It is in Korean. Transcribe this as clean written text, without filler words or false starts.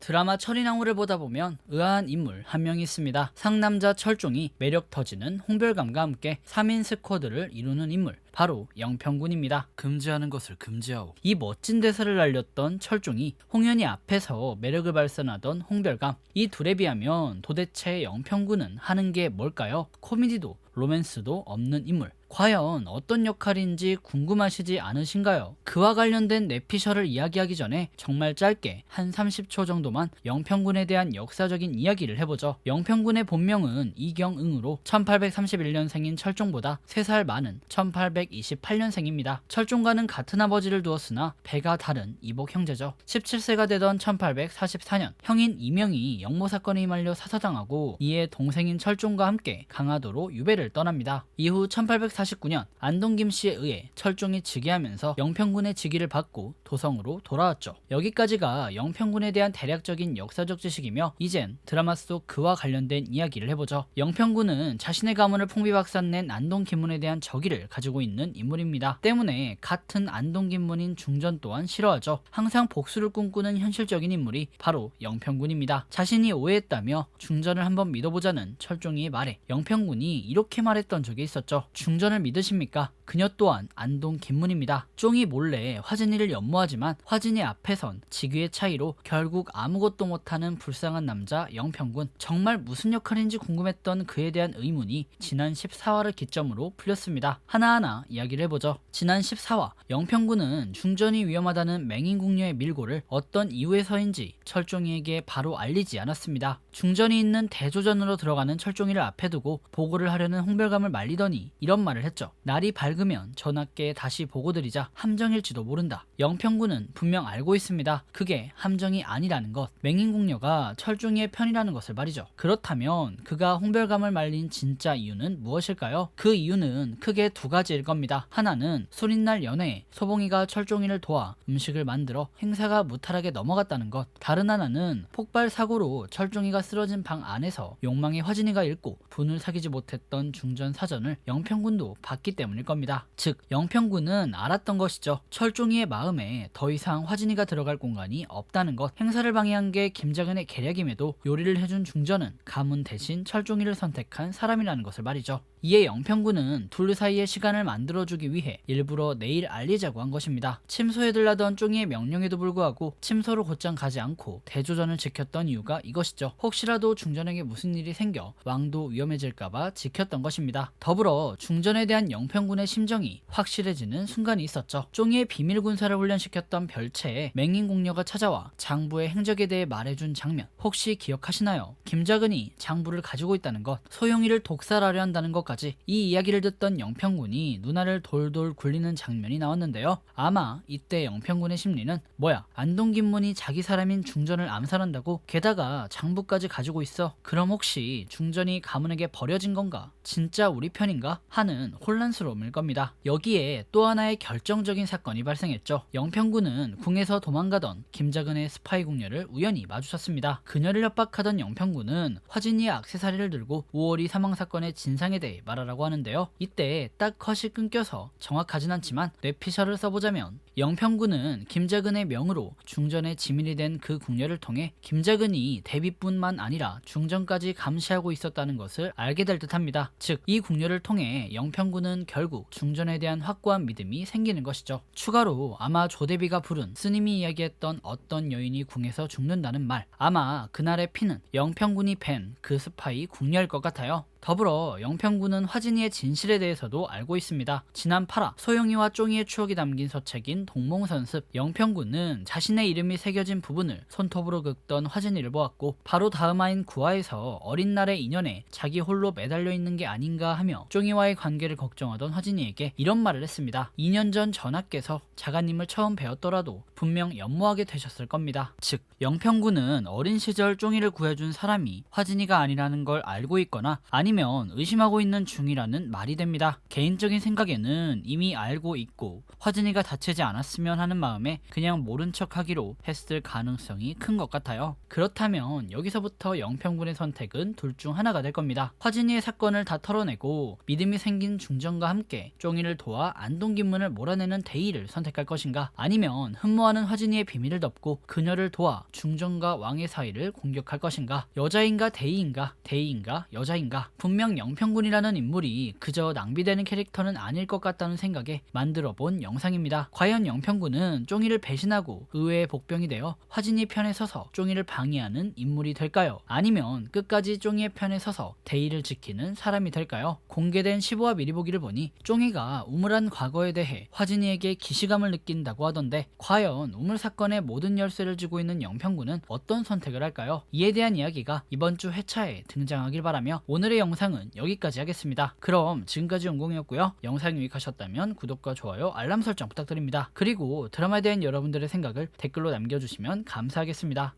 드라마 철인왕후를 보다 보면 의아한 인물 한 명이 있습니다. 상남자 철종이 매력 터지는 홍별감과 함께 3인 스쿼드를 이루는 인물, 바로 영평군입니다. 금지하는 것을 금지하오. 이 멋진 대사를 날렸던 철종이 홍현희 앞에서 매력을 발산하던 홍별감, 이 둘에 비하면 도대체 영평군은 하는 게 뭘까요? 코미디도 로맨스도 없는 인물, 과연 어떤 역할인지 궁금하시지 않으신가요? 그와 관련된 내피셜을 이야기하기 전에 정말 짧게 한 30초 정도만 영평군에 대한 역사적인 이야기를 해보죠. 영평군의 본명은 이경응으로 1831년생인 철종보다 3살 많은 1828년생입니다. 철종과는 같은 아버지를 두었으나 배가 다른 이복 형제죠. 17세가 되던 1844년 형인 이명이 영모 사건에 휘말려 사사당하고 이에 동생인 철종과 함께 강화도로 유배를 떠납니다. 이후 1849년 안동 김씨에 의해 철종이 즉위하면서 영평군의 직위를 받고 도성으로 돌아왔죠. 여기까지가 영평군에 대한 대략적인 역사적 지식이며 이젠 드라마 속 그와 관련된 이야기를 해보죠. 영평군은 자신의 가문을 풍비박산낸 안동 김문에 대한 적의를 가지고 있는 인물입니다. 때문에 같은 안동 김문인 중전 또한 싫어하죠. 항상 복수를 꿈꾸는 현실적인 인물이 바로 영평군입니다. 자신이 오해했다며 중전을 한번 믿어보자는 철종이의 말에 영평군이 이렇게 말했던 적이 있었죠. 중전을 믿으십니까? 그녀 또한 안동 김문입니다. 쫑이 몰래 화진이를 연모하지만 화진이 앞에선 직위의 차이로 결국 아무것도 못하는 불쌍한 남자 영평군. 정말 무슨 역할인지 궁금했던 그에 대한 의문이 지난 14화를 기점으로 풀렸습니다. 하나하나 이야기를 해보죠. 지난 14화 영평군은 중전이 위험하다는 맹인궁녀의 밀고를 어떤 이유에서인지 철종이에게 바로 알리지 않았습니다. 중전이 있는 대조전으로 들어가는 철종이를 앞에 두고 보고를 하려는 홍별감을 말리더니 이런 말을 했죠. 날이 밝으면 전하께 다시 보고드리자. 함정일지도 모른다. 영평군은 분명 알고 있습니다. 그게 함정이 아니라는 것, 맹인궁녀가 철종이의 편이라는 것을 말이죠. 그렇다면 그가 홍별감을 말린 진짜 이유는 무엇일까요? 그 이유는 크게 두 가지일 겁니다. 하나는 술인날 연회에 소봉이가 철종이를 도와 음식을 만들어 행사가 무탈하게 넘어갔다는 것, 다른 하나는 폭발 사고로 철종이가 쓰러진 방 안에서 욕망의 화진이가 읽고 분을 사귀지 못했던 중전 사전을 영평군도 봤기 때문일 겁니다. 즉 영평군은 알았던 것이죠. 철종이의 마음에 더 이상 화진이가 들어갈 공간이 없다는 것. 행사를 방해한 게 김작은의 계략임에도 요리를 해준 중전은 가문 대신 철종이를 선택한 사람이라는 것을 말이죠. 이에 영평군은 둘 사이의 시간을 만들어주기 위해 일부러 내일 알리자고 한 것입니다. 침소해들라던 쫑이의 명령에도 불구하고 침소로 곧장 가지 않고 대조전을 지켰던 이유가 이것이죠. 혹시라도 중전에게 무슨 일이 생겨 왕도 위험해질까봐 지켰던 것입니다. 더불어 중전에 대한 영평군의 심정이 확실해지는 순간이 있었죠. 쫑이의 비밀 군사를 훈련시켰던 별채에 맹인궁녀가 찾아와 장부의 행적에 대해 말해준 장면, 혹시 기억하시나요? 김작은이 장부를 가지고 있다는 것, 소용이를 독살하려 한다는 것까지. 이 이야기를 듣던 영평군이 누나를 돌돌 굴리는 장면이 나왔는데요. 아마 이때 영평군의 심리는 뭐야, 안동 김문이 자기 사람인 중전을 암살한다고? 게다가 장부까지 가지고 있어? 그럼 혹시 중전이 가문에게 버려진 건가? 진짜 우리 편인가? 하는 혼란스러움일 겁니다. 여기에 또 하나의 결정적인 사건이 발생했죠. 영평군은 궁에서 도망가던 김작은의 스파이 궁녀를 우연히 마주쳤습니다. 그녀를 협박하던 영평군은 화진이의 액세서리를 들고 5월이 사망사건의 진상에 대해 말하라고 하는데요. 이때 딱 컷이 끊겨서 정확하진 않지만 뇌피셜을 써보자면 영평군은 김작은의 명으로 중전의 지민이 된 그 궁녀를 통해 김작은이 대비뿐만 아니라 중전까지 감시하고 있었다는 것을 알게 될 듯합니다. 즉 이 궁녀를 통해 영평군은 결국 중전에 대한 확고한 믿음이 생기는 것이죠. 추가로 아마 조대비가 부른 스님이 이야기했던 어떤 여인이 궁에서 죽는다는 말, 아마 그날의 피는 영평군이 팬 그 스파이 궁녀일 것 같아요. 더불어 영평군은 화진이의 진실에 대해서도 알고 있습니다. 지난 8화 소영이와 쫑이의 추억이 담긴 서책인 동몽선습, 영평군은 자신의 이름이 새겨진 부분을 손톱으로 긁던 화진이를 보았고 바로 다음 화인 9화에서 어린 날의 인연에 자기 홀로 매달려 있는 게 아닌가 하며 쫑이와의 관계를 걱정하던 화진이에게 이런 말을 했습니다. 2년 전 전하께서 자가님을 처음 뵈었더라도 분명 연모하게 되셨을 겁니다. 즉 영평군은 어린 시절 쫑이를 구해준 사람이 화진이가 아니라는 걸 알고 있거나 아니면 아니면 의심하고 있는 중이라는 말이 됩니다. 개인적인 생각에는 이미 알고 있고 화진이가 다치지 않았으면 하는 마음에 그냥 모른 척하기로 했을 가능성이 큰 것 같아요. 그렇다면 여기서부터 영평군의 선택은 둘 중 하나가 될 겁니다. 화진이의 사건을 다 털어내고 믿음이 생긴 중전과 함께 쫑이를 도와 안동김문을 몰아내는 대의를 선택할 것인가, 아니면 흠모하는 화진이의 비밀을 덮고 그녀를 도와 중전과 왕의 사이를 공격할 것인가. 여자인가 대의인가, 대의인가 여자인가. 분명 영평군이라는 인물이 그저 낭비되는 캐릭터는 아닐 것 같다는 생각에 만들어본 영상입니다. 과연 영평군은 쫑이를 배신하고 의외의 복병이 되어 화진이 편에 서서 쫑이를 방해하는 인물이 될까요? 아니면 끝까지 쫑이의 편에 서서 대의를 지키는 사람이 될까요? 공개된 15화 미리 보기를 보니 쫑이가 우물한 과거에 대해 화진이에게 기시감을 느낀다고 하던데, 과연 우물 사건의 모든 열쇠를 쥐고 있는 영평군은 어떤 선택을 할까요? 이에 대한 이야기가 이번 주 회차에 등장하길 바라며 오늘의 영상은 여기까지 하겠습니다. 그럼 지금까지 용공이었고요. 영상이 유익하셨다면 구독과 좋아요, 알람 설정 부탁드립니다. 그리고 드라마에 대한 여러분들의 생각을 댓글로 남겨주시면 감사하겠습니다.